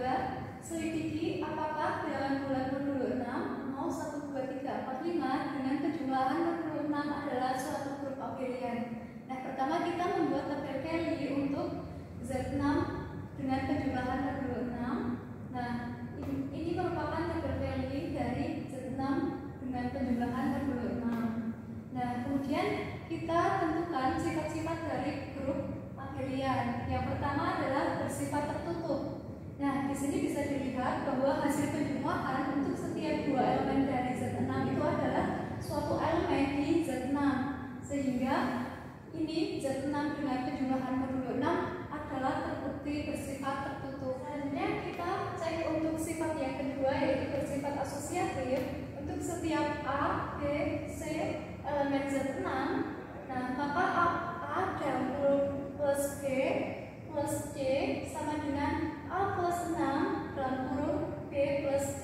coba selidiki apakah bilangan bulan modulo 6, 0, 1, 2, 3, 4, 5 dengan kejumlahan modulo 6 adalah suatu grup abelian. Nah, pertama kita membuat tabel Kelly untuk Z6 dengan kejumlahan modulo 6. Nah, ini merupakan tabel Kelly dari Z6 dengan kejumlahan modulo 6. Nah, kemudian kita tentukan sifat-sifat dari grup abelian. Yang pertama adalah bersifat tertutup. Nah, di sini bisa dilihat bahwa hasil penjumlahan untuk setiap dua elemen dari Z6 itu adalah suatu elemen di Z6. Sehingga ini Z6 dengan kejumlahan modulo 6 adalah terbukti bersifat tertutup. Selanjutnya kita cek untuk sifat yang kedua, yaitu bersifat asosiatif. Untuk setiap A, B, C elemen Z6, nah maka A dan plus G plus C sama dengan A plus 6 dalam kurung B plus C.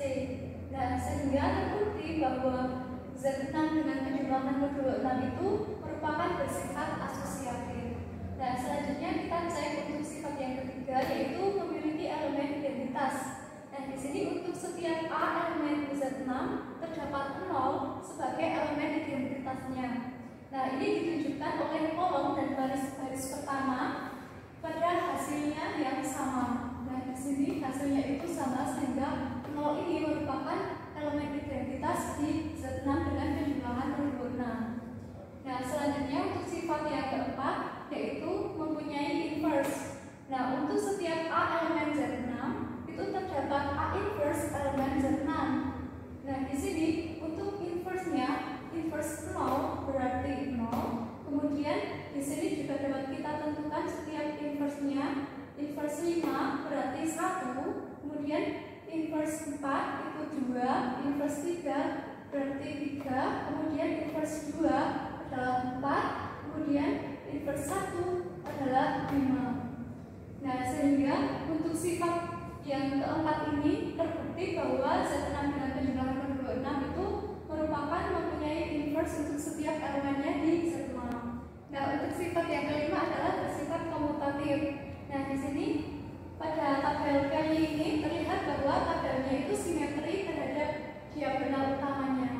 Nah, sehingga terbukti bahwa Z6 dengan kejumlahan modulo 6 itu merupakan bersifat asosiatif. Nah, selanjutnya kita cek untuk sifat yang ketiga, yaitu memiliki elemen identitas. Nah, di sini untuk setiap A elemen Z6 terdapat 0 sebagai elemen identitasnya. Nah, ini ditunjukkan oleh kolom dan baris pertama pada hasilnya yang sama. Nah, di sini hasilnya itu sama sehingga 0 ini merupakan elemen identitas di Z6 dengan kejumlahan modulo 6. Nah, selanjutnya untuk sifat yang keempat, yaitu mempunyai inverse. Nah, untuk setiap A elemen Z6 itu terdapat A inverse elemen Z6. Nah, di sini untuk inverse-nya, inverse 0 berarti 0. Kemudian di sini juga dapat kita tentukan setiap inverse-nya. Inverse 5 berarti 1. Kemudian inverse 4 itu 2. Inverse 3 berarti 3. Kemudian inverse 2 adalah 4. Kemudian inverse 1 adalah 5. Nah, sehingga untuk sifat yang keempat ini terbukti bahwa Z6 dengan kejumlahan modulo 6 itu merupakan mempunyai inverse untuk setiap elemennya di Z6. Nah, untuk sifat yang kelima adalah bersifat komutatif. Nah, di sini pada tabel Kelly ini terlihat bahwa tabelnya itu simetri terhadap diagonal utamanya.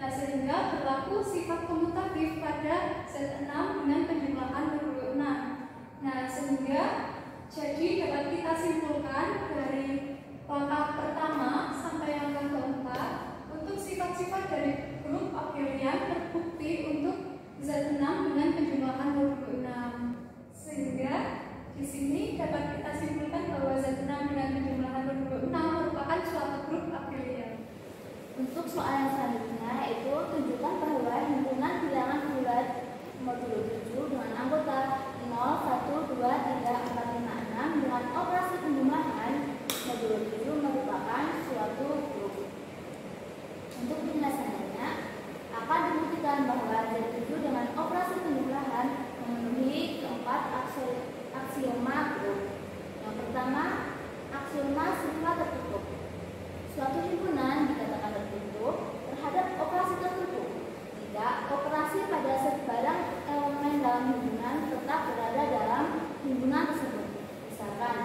Nah, sehingga berlaku sifat komutatif pada Z6 dengan kejumlahan modulo 6. Nah, sehingga jadi dapat kita simpulkan dari langkah pertama sampai langkah keempat, untuk sifat-sifat dari grup abelian terbukti untuk Z6 dengan kejumlahan modulo 6. Sehingga di sini dapat kita simpulkan bahwa Z6 dengan kejumlahan modulo 6 merupakan suatu grup abelian. Untuk soal yang selanjutnya, yaitu tunjukkan bahwa himpunan bilangan bulat modulo 7 dengan anggota 0, 1, 2, 3, 4, 5, 6 dengan operasi penjumlahan modulo 7 merupakan suatu grup. Untuk penjelasannya, akan dibuktikan bahwa Z7 dengan operasi penjumlahan memenuhi keempat aksioma grup. Yang pertama, aksioma sifat tertutup. Suatu himpunan dikatakan tertutup terhadap operasi tertutup jika operasi pada sebarang elemen dalam himpunan tetap berada dalam himpunan tersebut. Misalkan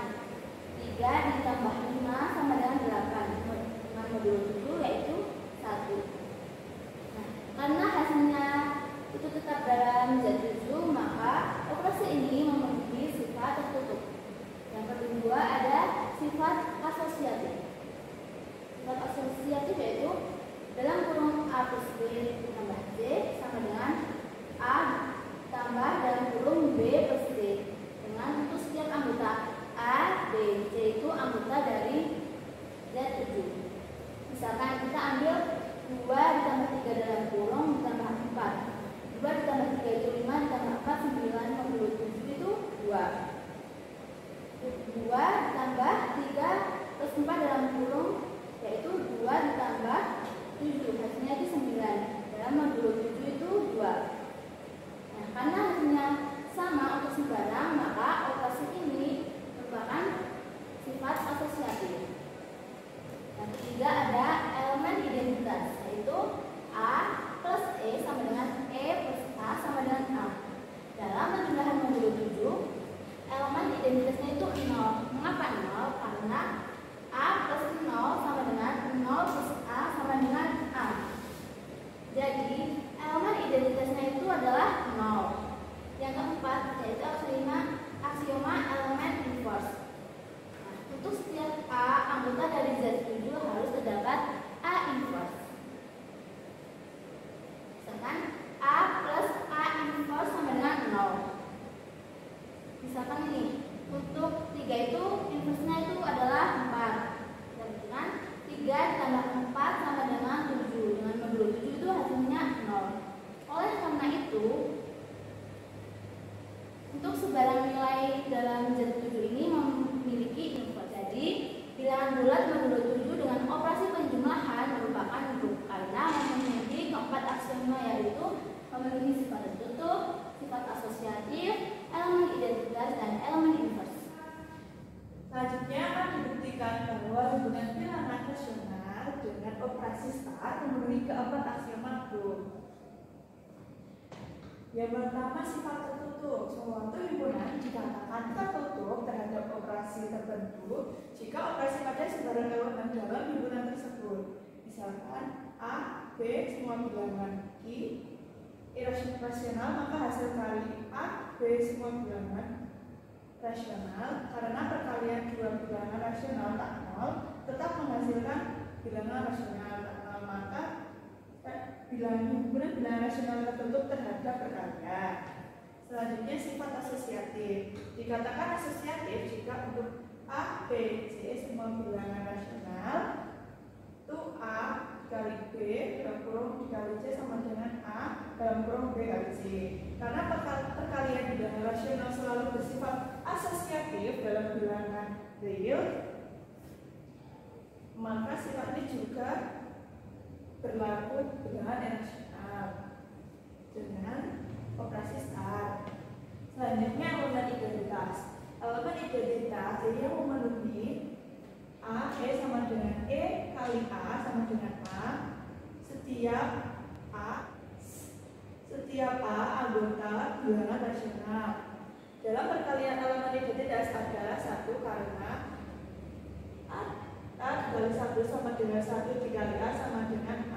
3 ditambah 5 sama dengan 8 dengan modulo 7 yaitu 1. Nah, karena hasilnya itu tetap dalam Z7, maka operasi ini memenuhi sifat tertutup. Yang kedua ada sifat asosiatif. Sifat asosiatif yaitu dalam kurung A plus B tambah C sama dengan A tambah dalam kurung B plus C, dengan untuk setiap anggota A, B, C itu anggota dari Z7. Misalkan kita ambil 2 ditambah 3 dalam kurung ditambah 4. 2 ditambah 3 itu 5 ditambah 4 Misalkan ini, untuk 3 itu inversnya itu adalah 4. Dan 3 ditambah 4 sama dengan 7. Dengan modulo 7 itu hasilnya 0. Oleh karena itu, untuk sebarang nilai dalam Z7 ini memiliki invers. Jadi, bilangan bulat modulo 7 dengan operasi penjumlahan merupakan grup karena memiliki keempat aksioma, yaitu memenuhi sifat tertutup, sifat asosiatif, elemen identitas, dan elemen invers. Selanjutnya akan dibuktikan bahwa hubungan bilangan rasional dengan operasi star memenuhi keempat aksioma grup. Yang pertama, sifat tertutup. Suatu hubungan dikatakan tertutup terhadap operasi tertentu jika operasi pada sebarang elemen dalam hubungan tersebut. Misalkan A, B semua bilangan I irasional, maka hasil kali A, B semua bilangan rasional karena perkalian dua bilangan rasional tak nol tetap menghasilkan bilangan rasional tak nol, maka hubungan bilangan rasional tertutup terhadap perkalian. Selanjutnya, sifat asosiatif. Dikatakan asosiatif jika untuk A, B, C semua bilangan rasional itu A dikali B dalam kurung dikali C sama dengan A dalam kurung B kali C. Karena perkalian bilangan rasional selalu bersifat asosiatif dalam bilangan real, maka sifat ini juga berlaku bilangan irasional dengan operasi star. Selanjutnya, elemen identitas. Elemen identitas jadi yang memenuhi A, E sama dengan E kali A sama dengan A. Setiap A anggota bilangan rasional. Dalam perkalian elemen identitas ada 1 karena A dikali 1 sama dengan 1 dikali A sama dengan A.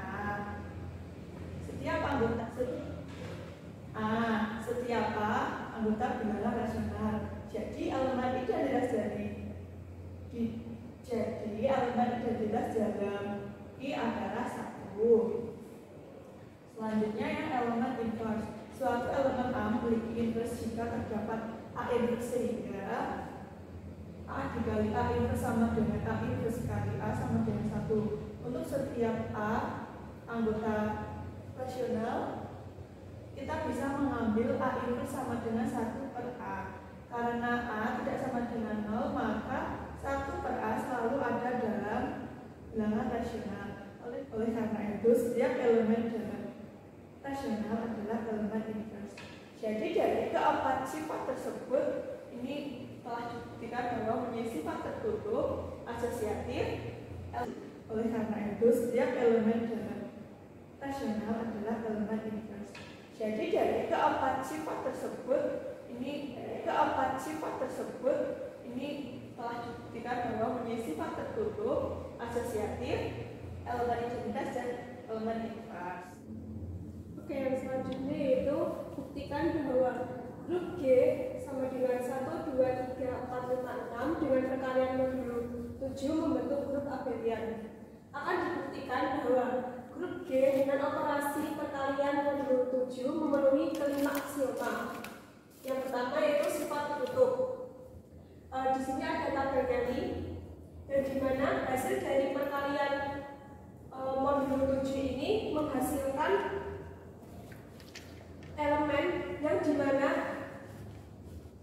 Setiap A anggota bilangan rasional. Jadi elemen identitas dalam I adalah 1. Selanjutnya yang elemen inverse. Suatu elemen A memiliki inverse jika terdapat A inverse sehingga A dikali A inverse sama dengan A inverse kali A sama dengan 1. Untuk setiap A anggota rasional, kita bisa mengambil A inverse sama dengan 1 per A. Karena A tidak sama dengan 0, maka 1 per A selalu ada dalam bilangan rasional. Oleh karena itu, setiap elemen dalam rasional adalah elemen inverse. Jadi dari keempat sifat tersebut ini telah dibuktikan bahwa mempunyai sifat tertutup, asosiatif. Oleh karena itu, setiap elemen dalam rasional adalah elemen inverse. Jadi dari keempat sifat tersebut ini telah dibuktikan bahwa mempunyai sifat tertutup, asosiatif, elemen identitas, dan elemen inverse. Oke, yang selanjutnya yaitu buktikan bahwa grup G sama dengan 1, 2, 3, 4, 5, 6 dengan perkalian modulo 7 membentuk grup abelian. Akan dibuktikan bahwa grup G dengan operasi perkalian modulo 7 memenuhi kelima aksioma. Yang pertama yaitu sifat tertutup. Di sini ada tabelnya nih, yang dimana hasil dari perkalian modulo 7 ini menghasilkan elemen yang dimana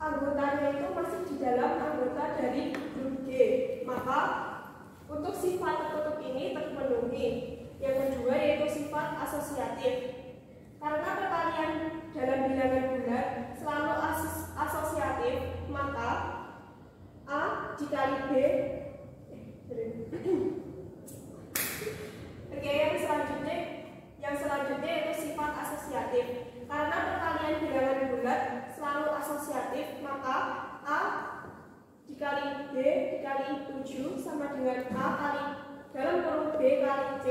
anggotanya itu masih di dalam anggota dari grup G. Maka untuk sifat tertutup ini terpenuhi. Yang kedua yaitu sifat asosiatif. Karena perkalian dalam bilangan bulat selalu asosiatif, maka A dikali B. Oke, yang selanjutnya yaitu sifat asosiatif. Karena perkalian bilangan bulat selalu asosiatif, maka A dikali B dikali 7 sama dengan A kali dalam kurung B kali C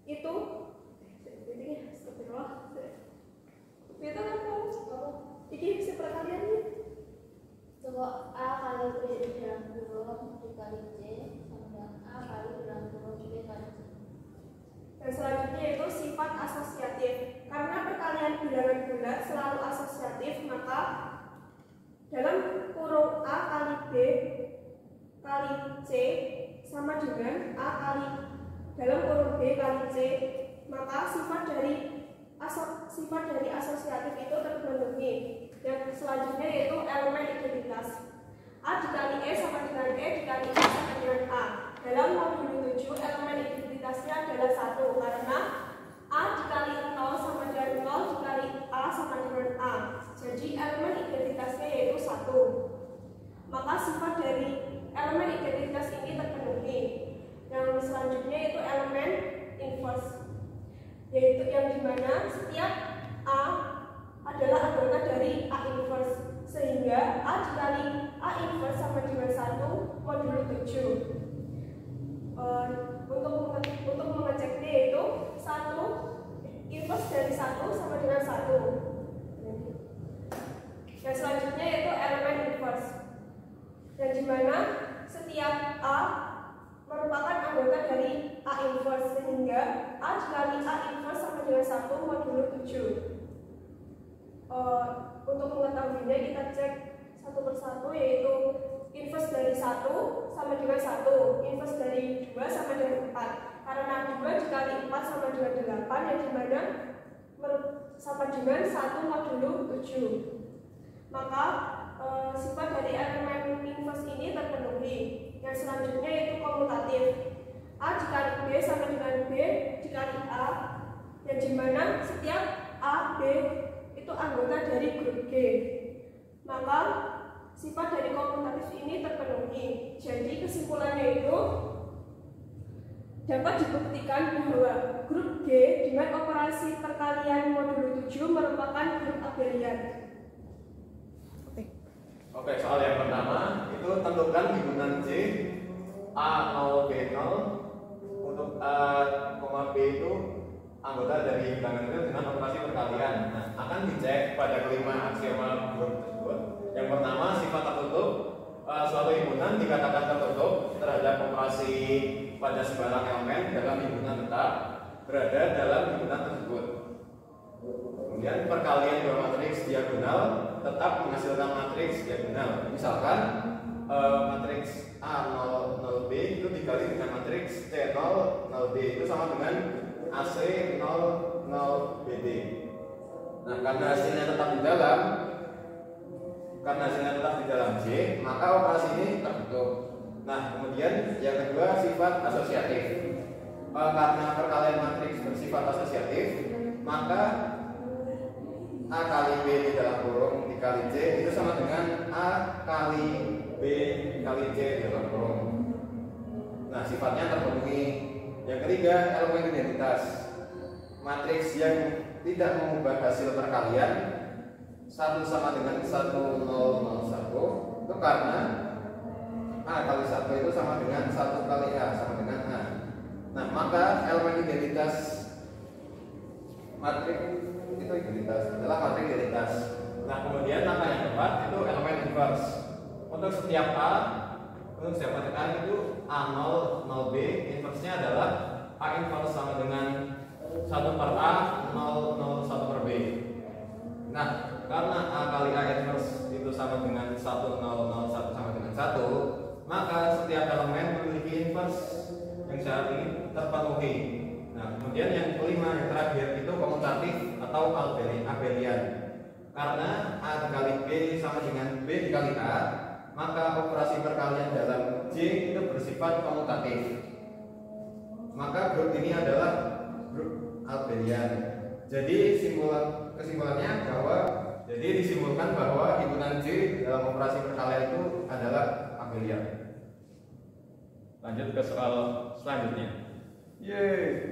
itu ini perkalian ini. Coba A kali B dalam kurung dikali C sama dengan A kali dalam kurung B kali C. Dan selanjutnya yaitu sifat asosiatif. Karena perkalian bilangan bulat selalu asosiatif, maka kurung B kali C, maka sifat dari asosiatif itu terpenuhi. Yang selanjutnya yaitu elemen identitas. A dikali E sama dengan E dikali A sama dengan A. Dalam modul 7 elemen identitasnya adalah 1 karena A dikali 0 sama dengan 0 dikali A sama dengan A. Jadi elemen identitasnya yaitu 1. Maka sifat dari elemen identitas ini terpenuhi. Yang selanjutnya yaitu elemen inverse, yaitu yang dimana setiap A adalah anggota dari A inverse, sehingga A dikali A inverse sama dengan 1 modulo 7. Untuk mengeceknya yaitu 1 inverse dari 1 sama dengan 1. Yang selanjutnya yaitu elemen inverse, yang dimana setiap A merupakan anggota dari A inverse, sehingga A dikali A inverse sama dengan 1 modulo 7. Untuk mengetahuinya kita cek satu persatu, yaitu inverse dari 1 sama dengan 1, inverse dari 2 sama dengan 4. Karena 2 dikali 4 sama dengan 8, yang dimana sama dengan 1 modulo 7. Maka sifat dari elemen inverse ini terpenuhi. Yang selanjutnya yaitu komutatif. A dikali B sama dengan B dikali A, yang dimana setiap A, B itu anggota dari grup G. Maka sifat dari komutatif ini terpenuhi. Jadi kesimpulannya itu dapat dibuktikan bahwa grup G dengan operasi perkalian modulo 7 merupakan grup abelian. Oke, soal yang pertama itu tentukan himpunan J A0 B0 untuk A, B itu anggota dari bilangan real dengan operasi perkalian. Nah, akan dicek pada kelima aksioma grup tersebut. Yang pertama, sifat tertutup. Suatu himpunan dikatakan tertutup terhadap operasi pada sembarang elemen dalam himpunan tetap berada dalam himpunan tersebut. Kemudian perkalian dua matriks diagonal tetap menghasilkan matriks diagonal. Misalkan matriks A0 0B itu dikali dengan matriks C0 0D itu sama dengan AC 0 0 BD. Nah, karena hasilnya tetap di dalam J, maka operasi ini tertutup. Nah, kemudian yang kedua sifat asosiatif. Karena perkalian matriks bersifat asosiatif, maka A kali B di dalam kurung dikali C itu sama dengan A kali B kali C di dalam kurung. Nah, sifatnya terpenuhi. Yang ketiga, elemen identitas. Matriks yang tidak mengubah hasil perkalian 1 sama dengan 1 0 0 1 itu karena A kali 1 itu sama dengan 1 kali A sama dengan A. Nah, maka elemen identitas matriks itu adalah matriks identitas. Nah, kemudian langkah yang keempat itu elemen inverse. Untuk setiap matriks A itu A0 0B, inversenya adalah A inverse sama dengan 1 per A 0 0 1 per B. Nah, karena A kali A inverse itu sama dengan 1 0 0 1 sama dengan 1, maka setiap elemen memiliki inverse yang saat ini terpenuhi. Nah, kemudian yang kelima, yang terakhir itu komutatif atau abelian. Karena A dikali B sama dengan B dikali A, maka operasi perkalian dalam J itu bersifat komutatif. Maka grup ini adalah grup abelian. Jadi disimpulkan bahwa himpunan J dalam operasi perkalian itu adalah abelian. Lanjut ke soal selanjutnya. Yeay.